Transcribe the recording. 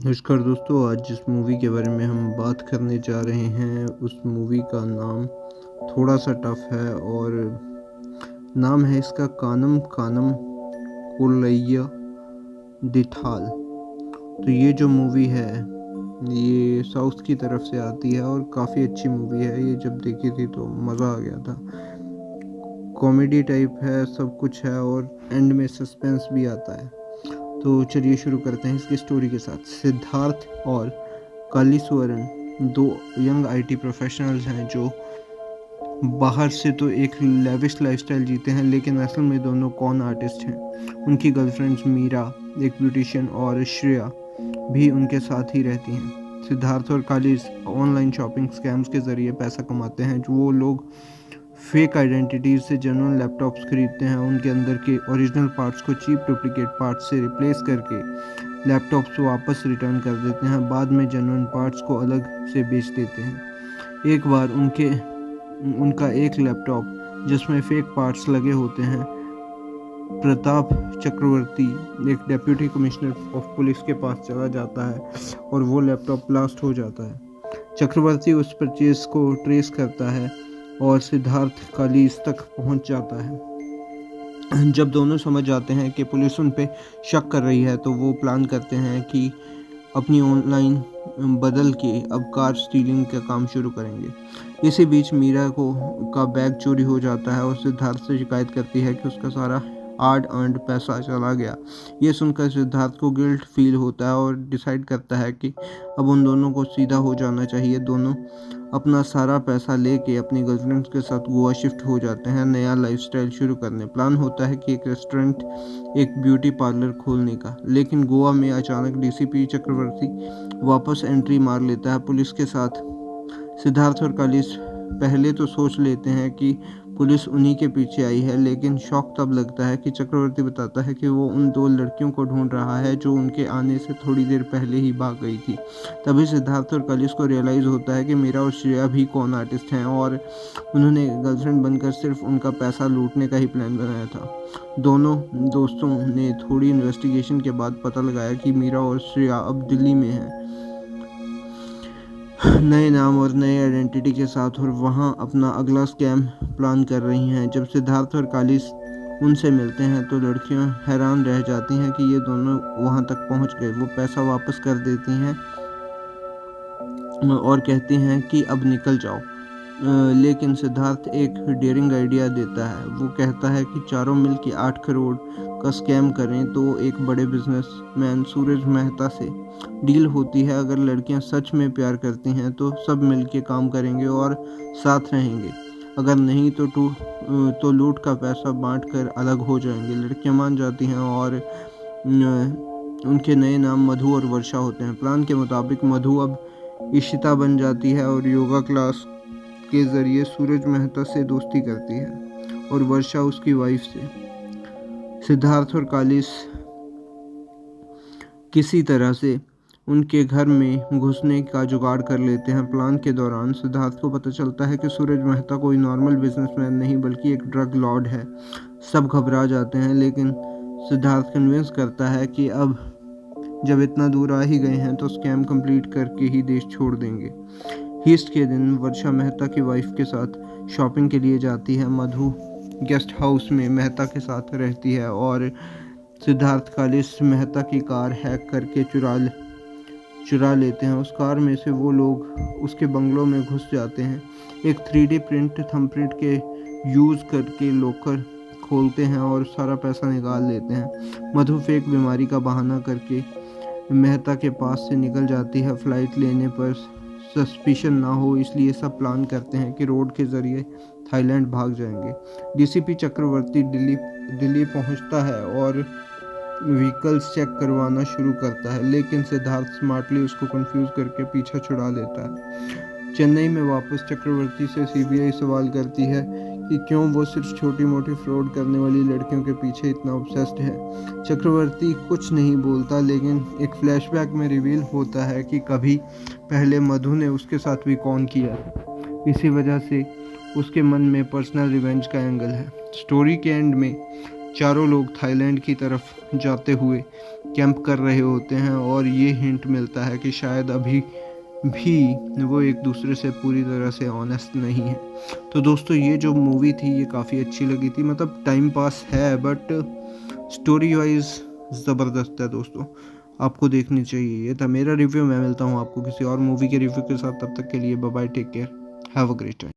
नमस्कार दोस्तों, आज जिस मूवी के बारे में हम बात करने जा रहे हैं उस मूवी का नाम थोड़ा सा टफ है और नाम है इसका कानम कानम कोलैया दिथाल। तो ये जो मूवी है ये साउथ की तरफ से आती है और काफ़ी अच्छी मूवी है। ये जब देखी थी तो मज़ा आ गया था। कॉमेडी टाइप है, सब कुछ है और एंड में सस्पेंस भी आता है। तो चलिए शुरू करते हैं इसकी स्टोरी के साथ। सिद्धार्थ और कालीस्वरन दो यंग आईटी प्रोफेशनल्स हैं जो बाहर से तो एक लेविश लाइफस्टाइल जीते हैं, लेकिन असल में दोनों कॉन आर्टिस्ट हैं। उनकी गर्लफ्रेंड्स मीरा एक ब्यूटिशियन और श्रेया भी उनके साथ ही रहती हैं। सिद्धार्थ और काली ऑनलाइन शॉपिंग स्कैम्स के ज़रिए पैसा कमाते हैं। जो वो लोग फेक आइडेंटिटीज से जेन्युइन लैपटॉप्स खरीदते हैं, उनके अंदर के ओरिजिनल पार्ट्स को चीप डुप्लीकेट पार्ट्स से रिप्लेस करके लैपटॉप्स वापस रिटर्न कर देते हैं। बाद में जेन्युइन पार्ट्स को अलग से बेच देते हैं। एक बार उनका एक लैपटॉप जिसमें फेक पार्ट्स लगे होते हैं, प्रताप चक्रवर्ती एक डेप्यूटी कमिश्नर ऑफ पुलिस के पास चला जाता है और वो लैपटॉप ब्लास्ट हो जाता है। चक्रवर्ती उस परचेज को ट्रेस करता है और सिद्धार्थ कालीस तक पहुंच जाता है। जब दोनों समझ जाते हैं कि पुलिस उन पे शक कर रही है तो वो प्लान करते हैं कि अपनी ऑनलाइन बदल के अब कार स्टीलिंग का काम शुरू करेंगे। इसी बीच मीरा का बैग चोरी हो जाता है और सिद्धार्थ से शिकायत करती है कि उसका सारा हार्ड अर्नड पैसा चला गया। ये सुनकर सिद्धार्थ को गिल्ट फील होता है और डिसाइड करता है कि अब उन दोनों को सीधा हो जाना चाहिए। दोनों अपना सारा पैसा लेके अपनी गर्लफ्रेंड्स के साथ गोवा शिफ्ट हो जाते हैं नया लाइफस्टाइल शुरू करने। प्लान होता है कि एक रेस्टोरेंट, एक ब्यूटी पार्लर खोलने का, लेकिन गोवा में अचानक डीसीपी चक्रवर्ती वापस एंट्री मार लेता है पुलिस के साथ। सिद्धार्थ और कालिस पहले तो सोच लेते हैं कि पुलिस उन्हीं के पीछे आई है, लेकिन शौक तब लगता है कि चक्रवर्ती बताता है कि वो उन दो लड़कियों को ढूंढ रहा है जो उनके आने से थोड़ी देर पहले ही भाग गई थी। तभी सिद्धार्थ और कालिस को रियलाइज़ होता है कि मीरा और श्रेया भी कॉन आर्टिस्ट हैं और उन्होंने गर्लफ्रेंड बनकर सिर्फ उनका पैसा लूटने का ही प्लान बनाया था। दोनों दोस्तों ने थोड़ी इन्वेस्टिगेशन के बाद पता लगाया कि मीरा और श्रेया अब दिल्ली में हैं, नए नाम और नए आइडेंटिटी के साथ, और वहाँ अपना अगला स्कैम प्लान कर रही हैं। जब सिद्धार्थ और कालिस उनसे मिलते हैं तो लड़कियां हैरान रह जाती हैं कि ये दोनों वहाँ तक पहुँच गए। वो पैसा वापस कर देती हैं और कहती हैं कि अब निकल जाओ। लेकिन सिद्धार्थ एक डेयरिंग आइडिया देता है। वो कहता है कि चारों मिल के 8 करोड़ का स्कैम करें तो एक बड़े बिजनेसमैन सूरज मेहता से डील होती है। अगर लड़कियां सच में प्यार करती हैं तो सब मिल के काम करेंगे और साथ रहेंगे, अगर नहीं तो लूट का पैसा बांट कर अलग हो जाएंगे। लड़कियां मान जाती हैं और उनके नए नाम मधु और वर्षा होते हैं। प्लान के मुताबिक मधु अब इशिता बन जाती है और योगा क्लास के ज़रिए सूरज मेहता से दोस्ती करती है और वर्षा उसकी वाइफ से। सिद्धार्थ और कालिस किसी तरह से उनके घर में घुसने का जुगाड़ कर लेते हैं। प्लान के दौरान सिद्धार्थ को पता चलता है कि सूरज मेहता कोई नॉर्मल बिजनेसमैन नहीं बल्कि एक ड्रग लॉर्ड है। सब घबरा जाते हैं, लेकिन सिद्धार्थ कन्विंस करता है कि अब जब इतना दूर आ ही गए हैं तो स्कैम कंप्लीट करके ही देश छोड़ देंगे। हीस्ट के दिन वर्षा मेहता की वाइफ के साथ शॉपिंग के लिए जाती है। मधु गेस्ट हाउस में मेहता के साथ रहती है और सिद्धार्थ कालिस मेहता की कार हैक करके चुरा लेते हैं। उस कार में से वो लोग उसके बंगलों में घुस जाते हैं। एक 3D प्रिंट थंबप्रिंट के यूज़ करके लॉकर खोलते हैं और सारा पैसा निकाल लेते हैं। मधु फेक बीमारी का बहाना करके मेहता के पास से निकल जाती है। फ्लाइट लेने पर सस्पिशन ना हो इसलिए सब प्लान करते हैं कि रोड के ज़रिए थाईलैंड भाग जाएंगे। डीसीपी चक्रवर्ती दिल्ली पहुंचता है और व्हीकल्स चेक करवाना शुरू करता है, लेकिन सिद्धार्थ स्मार्टली उसको कंफ्यूज करके पीछा छुड़ा लेता है। चेन्नई में वापस चक्रवर्ती से सीबीआई सवाल करती है कि क्यों वो सिर्फ छोटी मोटी फ्रॉड करने वाली लड़कियों के पीछे इतना ऑब्सेस्ड है। चक्रवर्ती कुछ नहीं बोलता, लेकिन एक फ्लैशबैक में रिवील होता है कि कभी पहले मधु ने उसके साथ भी कॉन किया था। इसी वजह से उसके मन में पर्सनल रिवेंज का एंगल है। स्टोरी के एंड में चारों लोग थाईलैंड की तरफ जाते हुए कैंप कर रहे होते हैं और ये हिंट मिलता है कि शायद अभी भी वो एक दूसरे से पूरी तरह से ऑनेस्ट नहीं है। तो दोस्तों ये जो मूवी थी ये काफ़ी अच्छी लगी थी, मतलब टाइम पास है बट स्टोरी वाइज ज़बरदस्त है दोस्तों, आपको देखनी चाहिए। ये था मेरा रिव्यू, मैं मिलता हूँ आपको किसी और मूवी के रिव्यू के साथ, तब तक के लिए bye bye, take care, have a great time.